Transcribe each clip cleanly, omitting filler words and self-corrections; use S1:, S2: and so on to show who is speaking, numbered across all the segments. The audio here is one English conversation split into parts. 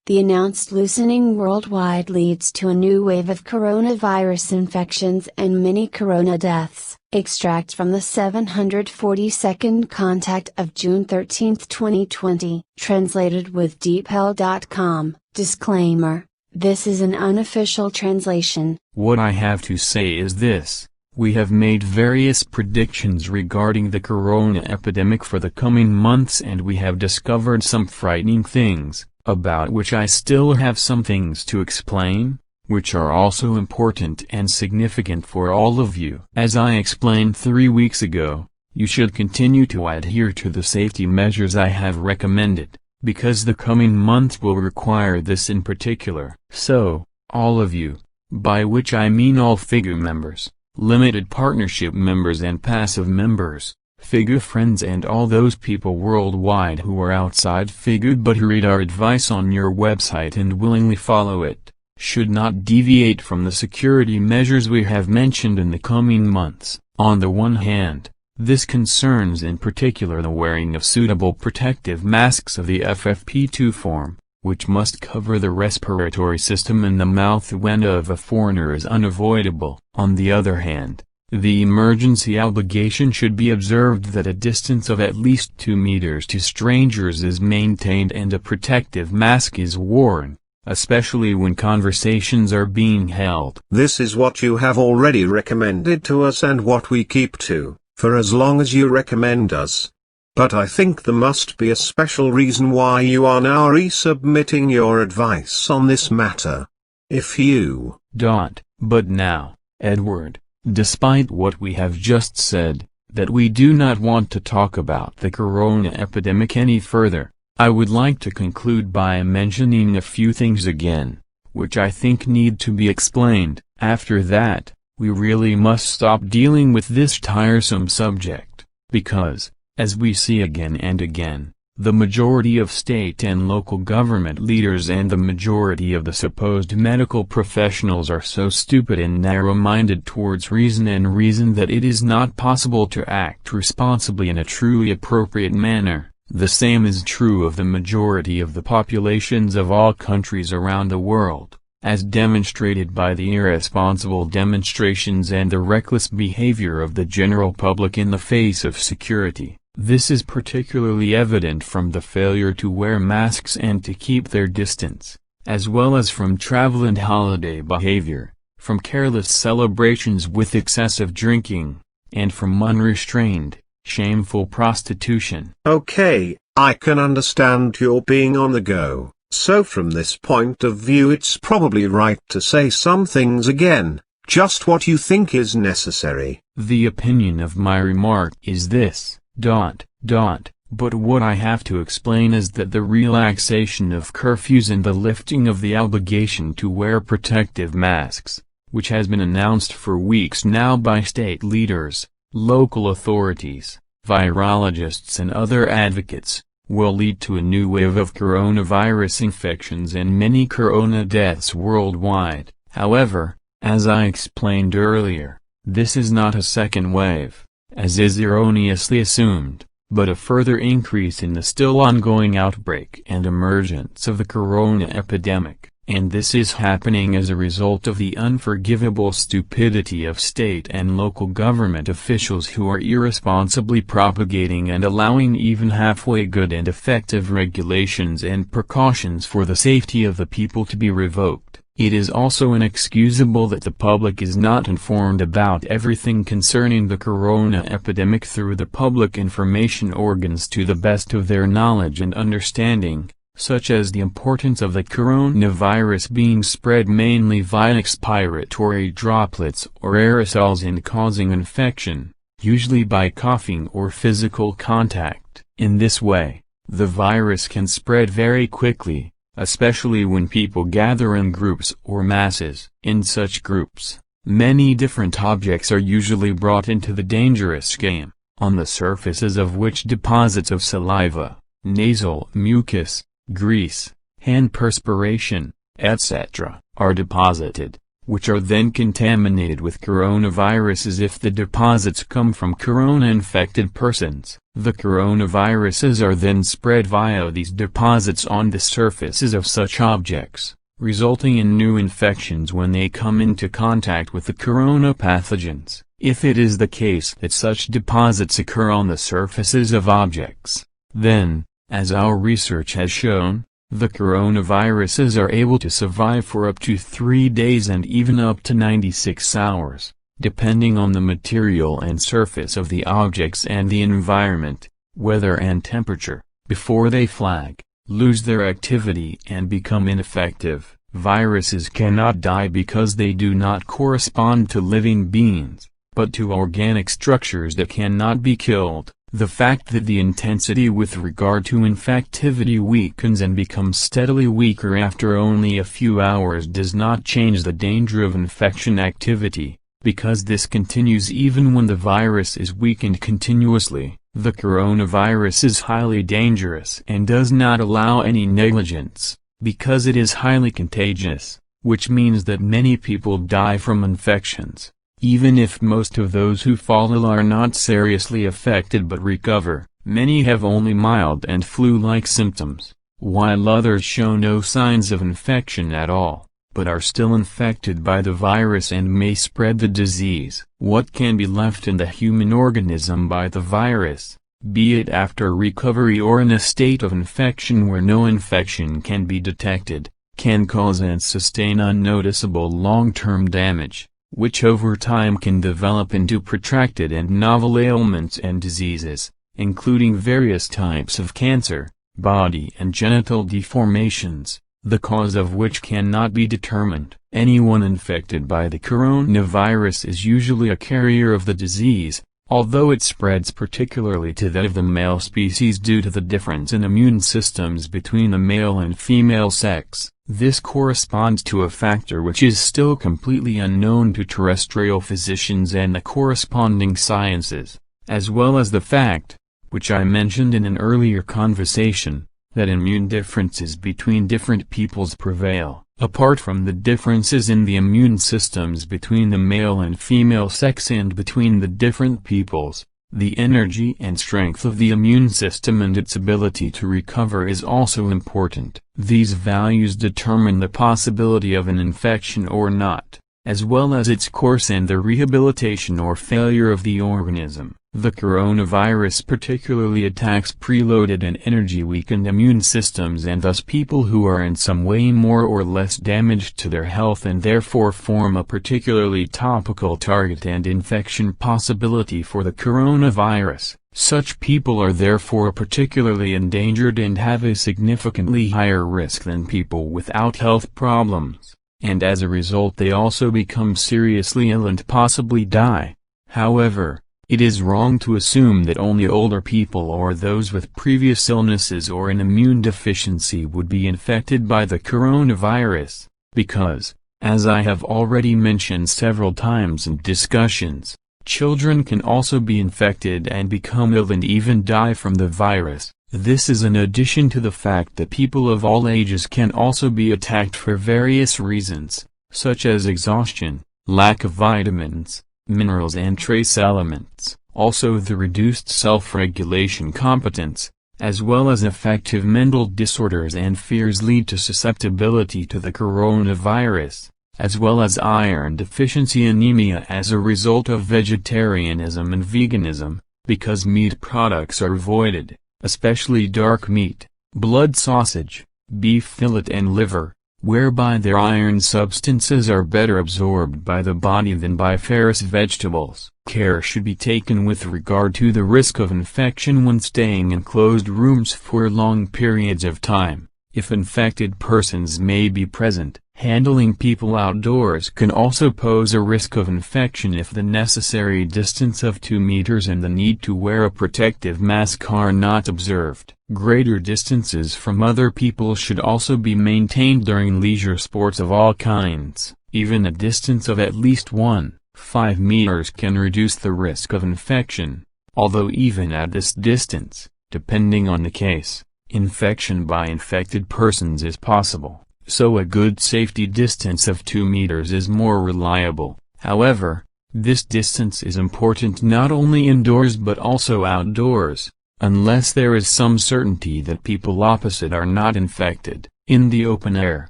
S1: The announced loosening worldwide leads to a new wave of coronavirus infections and many corona deaths. Extract from the 742nd contact of June 13, 2020. Translated with deephell.com. Disclaimer: this is an unofficial translation.
S2: What I have to say is this. We have made various predictions regarding the corona epidemic for the coming months, and we have discovered some frightening things, about which I still have some things to explain, which are also important and significant for all of you. As I explained 3 weeks ago, you should continue to adhere to the safety measures I have recommended, because the coming months will require this in particular. So, all of you, by which I mean all Figure members, limited partnership members and passive members, Figure friends and all those people worldwide who are outside Figure but who read our advice on your website and willingly follow it, should not deviate from the security measures we have mentioned in the coming months. On the one hand, this concerns in particular the wearing of suitable protective masks of the FFP2 form, which must cover the respiratory system and the mouth when of a foreigner is unavoidable. On the other hand, the emergency obligation should be observed that a distance of at least 2 meters to strangers is maintained and a protective mask is worn, especially when conversations are being held.
S3: This is what you have already recommended to us and what we keep to, for as long as you recommend us. But I think there must be a special reason why you are now resubmitting your advice on this matter. If you...
S2: But now, Edward, despite what we have just said, that we do not want to talk about the corona epidemic any further, I would like to conclude by mentioning a few things again, which I think need to be explained. After that, we really must stop dealing with this tiresome subject, because, as we see again and again, the majority of state and local government leaders and the majority of the supposed medical professionals are so stupid and narrow-minded towards reason and reason that it is not possible to act responsibly in a truly appropriate manner. The same is true of the majority of the populations of all countries around the world, as demonstrated by the irresponsible demonstrations and the reckless behavior of the general public in the face of security. This is particularly evident from the failure to wear masks and to keep their distance, as well as from travel and holiday behavior, from careless celebrations with excessive drinking, and from unrestrained, shameful prostitution.
S3: Okay, I can understand you're being on the go, so from this point of view it's probably right to say some things again, just what you think is necessary.
S2: The opinion of my remark is this. But what I have to explain is that the relaxation of curfews and the lifting of the obligation to wear protective masks, which has been announced for weeks now by state leaders, local authorities, virologists and other advocates, will lead to a new wave of coronavirus infections and many corona deaths worldwide. However, as I explained earlier, this is not a second wave, as is erroneously assumed, but a further increase in the still ongoing outbreak and emergence of the corona epidemic, and this is happening as a result of the unforgivable stupidity of state and local government officials who are irresponsibly propagating and allowing even halfway good and effective regulations and precautions for the safety of the people to be revoked. It is also inexcusable that the public is not informed about everything concerning the corona epidemic through the public information organs to the best of their knowledge and understanding, such as the importance of the coronavirus being spread mainly via expiratory droplets or aerosols and causing infection, usually by coughing or physical contact. In this way, the virus can spread very quickly, especially when people gather in groups or masses. In such groups, many different objects are usually brought into the dangerous game, on the surfaces of which deposits of saliva, nasal mucus, grease, hand perspiration, etc., are deposited. which are then contaminated with coronaviruses if the deposits come from corona-infected persons. The coronaviruses are then spread via these deposits on the surfaces of such objects, resulting in new infections when they come into contact with the corona pathogens. If it is the case that such deposits occur on the surfaces of objects, then, as our research has shown, the coronaviruses are able to survive for up to 3 days and even up to 96 hours, depending on the material and surface of the objects and the environment, weather and temperature, before they flag, lose their activity and become ineffective. Viruses cannot die because they do not correspond to living beings, but to organic structures that cannot be killed. The fact that the intensity with regard to infectivity weakens and becomes steadily weaker after only a few hours does not change the danger of infection activity, because this continues even when the virus is weakened continuously. The coronavirus is highly dangerous and does not allow any negligence, because it is highly contagious, which means that many people die from infections. Even if most of those who fall ill are not seriously affected but recover, many have only mild and flu-like symptoms, while others show no signs of infection at all, but are still infected by the virus and may spread the disease. What can be left in the human organism by the virus, be it after recovery or in a state of infection where no infection can be detected, can cause and sustain unnoticeable long-term damage, which over time can develop into protracted and novel ailments and diseases, including various types of cancer, body and genital deformations, the cause of which cannot be determined. Anyone infected by the coronavirus is usually a carrier of the disease, although it spreads particularly to that of the male species due to the difference in immune systems between the male and female sex. This corresponds to a factor which is still completely unknown to terrestrial physicians and the corresponding sciences, as well as the fact, which I mentioned in an earlier conversation, that immune differences between different peoples prevail. Apart from the differences in the immune systems between the male and female sex and between the different peoples, the energy and strength of the immune system and its ability to recover is also important. These values determine the possibility of an infection or not, as well as its course and the rehabilitation or failure of the organism. The coronavirus particularly attacks preloaded and energy-weakened immune systems and thus people who are in some way more or less damaged to their health and therefore form a particularly topical target and infection possibility for the coronavirus. Such people are therefore particularly endangered and have a significantly higher risk than people without health problems, and as a result they also become seriously ill and possibly die. However, it is wrong to assume that only older people or those with previous illnesses or an immune deficiency would be infected by the coronavirus, because, as I have already mentioned several times in discussions, children can also be infected and become ill and even die from the virus. This is in addition to the fact that people of all ages can also be attacked for various reasons, such as exhaustion, lack of vitamins, minerals and trace elements, also the reduced self-regulation competence, as well as affective mental disorders and fears lead to susceptibility to the coronavirus, as well as iron deficiency anemia as a result of vegetarianism and veganism, because meat products are avoided, especially dark meat, blood sausage, beef fillet and liver, whereby their iron substances are better absorbed by the body than by ferrous vegetables. Care should be taken with regard to the risk of infection when staying in closed rooms for long periods of time. If infected persons may be present, handling people outdoors can also pose a risk of infection if the necessary distance of 2 meters and the need to wear a protective mask are not observed. Greater distances from other people should also be maintained during leisure sports of all kinds. Even a distance of at least 1.5 meters can reduce the risk of infection, although even at this distance, depending on the case, infection by infected persons is possible. so a good safety distance of 2 meters is more reliable. However, this distance is important not only indoors but also outdoors, unless there is some certainty that people opposite are not infected. In the open air,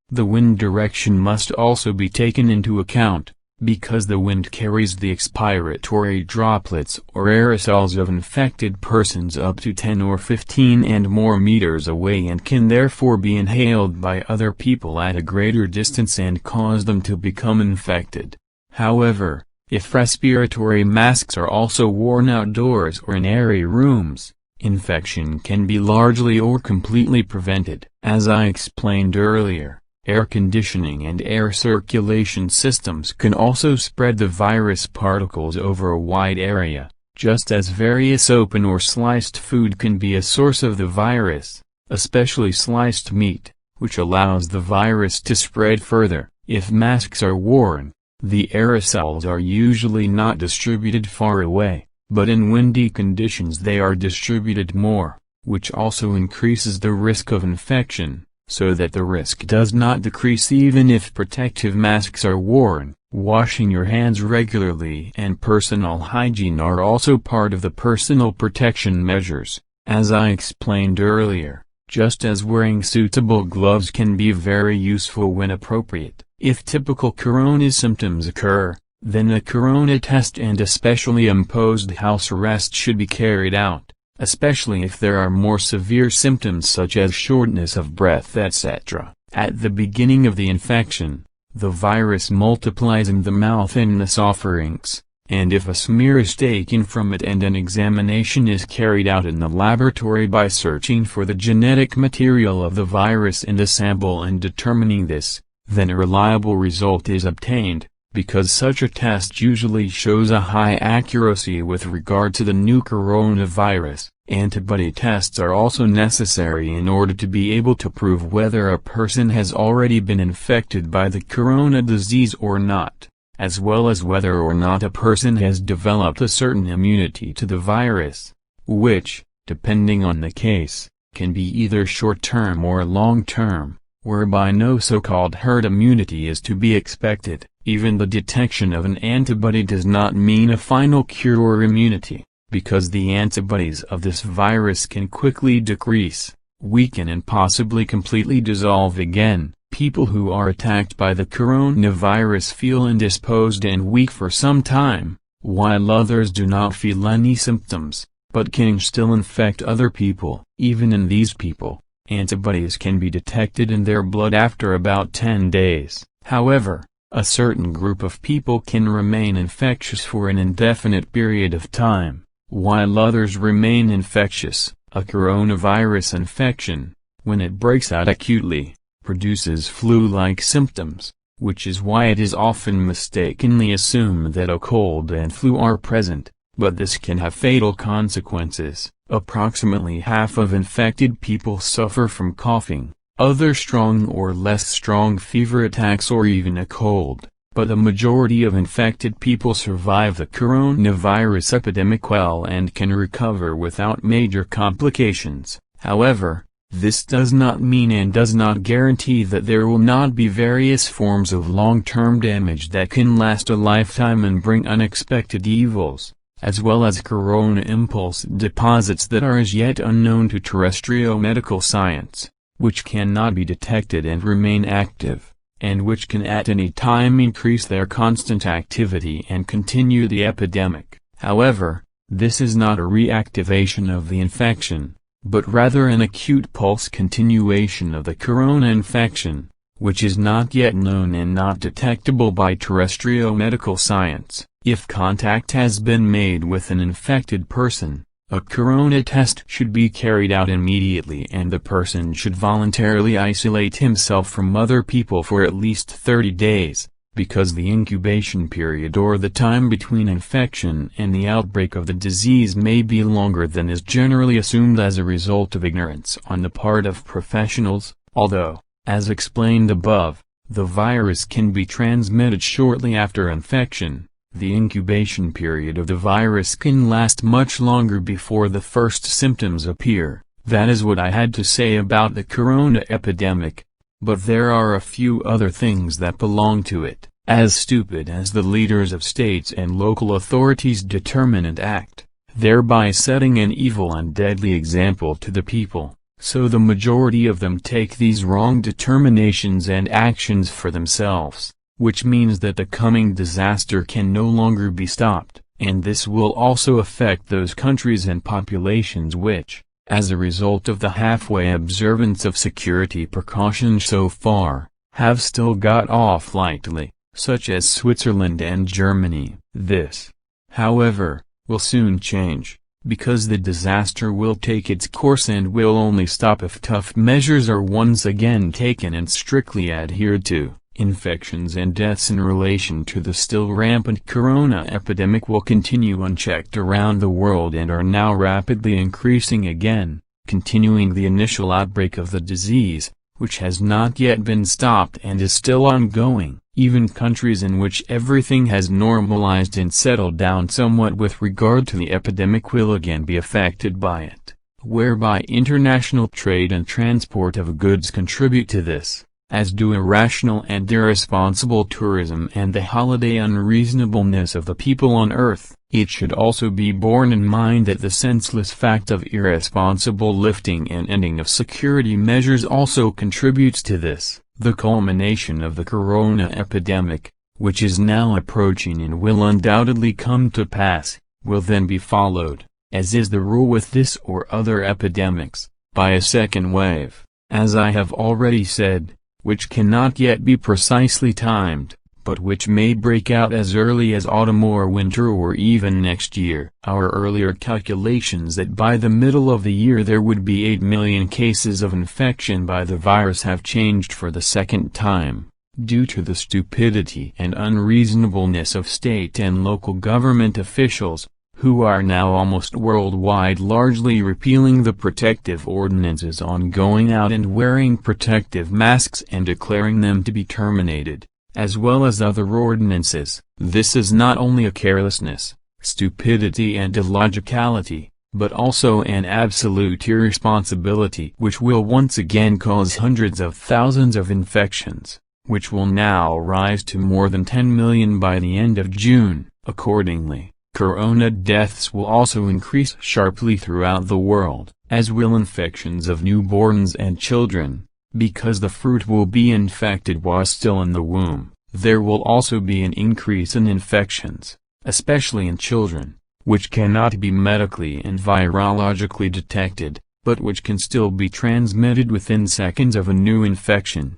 S2: the wind direction must also be taken into account, because the wind carries the expiratory droplets or aerosols of infected persons up to 10 or 15 and more meters away and can therefore be inhaled by other people at a greater distance and cause them to become infected. However, if respiratory masks are also worn outdoors or in airy rooms, infection can be largely or completely prevented. As I explained earlier, air conditioning and air circulation systems can also spread the virus particles over a wide area, just as various open or sliced food can be a source of the virus, especially sliced meat, which allows the virus to spread further. If masks are worn, the aerosols are usually not distributed far away, but in windy conditions they are distributed more, which also increases the risk of infection, so that the risk does not decrease even if protective masks are worn. Washing your hands regularly and personal hygiene are also part of the personal protection measures, as I explained earlier, just as wearing suitable gloves can be very useful when appropriate. If typical corona symptoms occur, then a corona test and especially imposed house arrest should be carried out, especially if there are more severe symptoms such as shortness of breath, etc. At the beginning of the infection, the virus multiplies in the mouth and nasopharynx, and if a smear is taken from it and an examination is carried out in the laboratory by searching for the genetic material of the virus in the sample and determining this, then a reliable result is obtained, because such a test usually shows a high accuracy with regard to the new coronavirus. Antibody tests are also necessary in order to be able to prove whether a person has already been infected by the corona disease or not, as well as whether or not a person has developed a certain immunity to the virus, which, depending on the case, can be either short-term or long-term, whereby no so-called herd immunity is to be expected. Even the detection of an antibody does not mean a final cure or immunity, because the antibodies of this virus can quickly decrease, weaken and possibly completely dissolve again. People who are attacked by the coronavirus feel indisposed and weak for some time, while others do not feel any symptoms, but can still infect other people. Even in these people, antibodies can be detected in their blood after about 10 days. However, a certain group of people can remain infectious for an indefinite period of time, while others remain infectious. A coronavirus infection, when it breaks out acutely, produces flu-like symptoms, which is why it is often mistakenly assumed that a cold and flu are present, but this can have fatal consequences. Approximately half of infected people suffer from coughing, other strong or less strong fever attacks or even a cold, but the majority of infected people survive the coronavirus epidemic well and can recover without major complications. However, this does not mean and does not guarantee that there will not be various forms of long-term damage that can last a lifetime and bring unexpected evils, as well as corona impulse deposits that are as yet unknown to terrestrial medical science, which cannot be detected and remain active, and which can at any time increase their constant activity and continue the epidemic. However, this is not a reactivation of the infection, but rather an acute pulse continuation of the corona infection, which is not yet known and not detectable by terrestrial medical science. If contact has been made with an infected person, a corona test should be carried out immediately and the person should voluntarily isolate himself from other people for at least 30 days, because the incubation period or the time between infection and the outbreak of the disease may be longer than is generally assumed as a result of ignorance on the part of professionals. Although, as explained above, the virus can be transmitted shortly after infection, the incubation period of the virus can last much longer before the first symptoms appear. That is what I had to say about the corona epidemic. But there are a few other things that belong to it, as stupid as the leaders of states and local authorities determine and act, thereby setting an evil and deadly example to the people, so the majority of them take these wrong determinations and actions for themselves, which means that the coming disaster can no longer be stopped, and this will also affect those countries and populations which, as a result of the halfway observance of security precautions so far, have still got off lightly, such as Switzerland and Germany. This, however, will soon change, because the disaster will take its course and will only stop if tough measures are once again taken and strictly adhered to. Infections and deaths in relation to the still rampant corona epidemic will continue unchecked around the world and are now rapidly increasing again, continuing the initial outbreak of the disease, which has not yet been stopped and is still ongoing. Even countries in which everything has normalized and settled down somewhat with regard to the epidemic will again be affected by it, whereby international trade and transport of goods contribute to this, as do irrational and irresponsible tourism and the holiday unreasonableness of the people on earth. It should also be borne in mind that the senseless fact of irresponsible lifting and ending of security measures also contributes to this. The culmination of the corona epidemic, which is now approaching and will undoubtedly come to pass, will then be followed, as is the rule with this or other epidemics, by a second wave, as I have already said, which cannot yet be precisely timed, but which may break out as early as autumn or winter or even next year. Our earlier calculations that by the middle of the year there would be 8 million cases of infection by the virus have changed for the second time, due to the stupidity and unreasonableness of state and local government officials, who are now almost worldwide largely repealing the protective ordinances on going out and wearing protective masks and declaring them to be terminated, as well as other ordinances. This is not only a carelessness, stupidity and illogicality, but also an absolute irresponsibility which will once again cause hundreds of thousands of infections, which will now rise to more than 10 million by the end of June. Accordingly, corona deaths will also increase sharply throughout the world, as will infections of newborns and children, because the fruit will be infected while still in the womb. There will also be an increase in infections, especially in children, which cannot be medically and virologically detected, but which can still be transmitted within seconds of a new infection.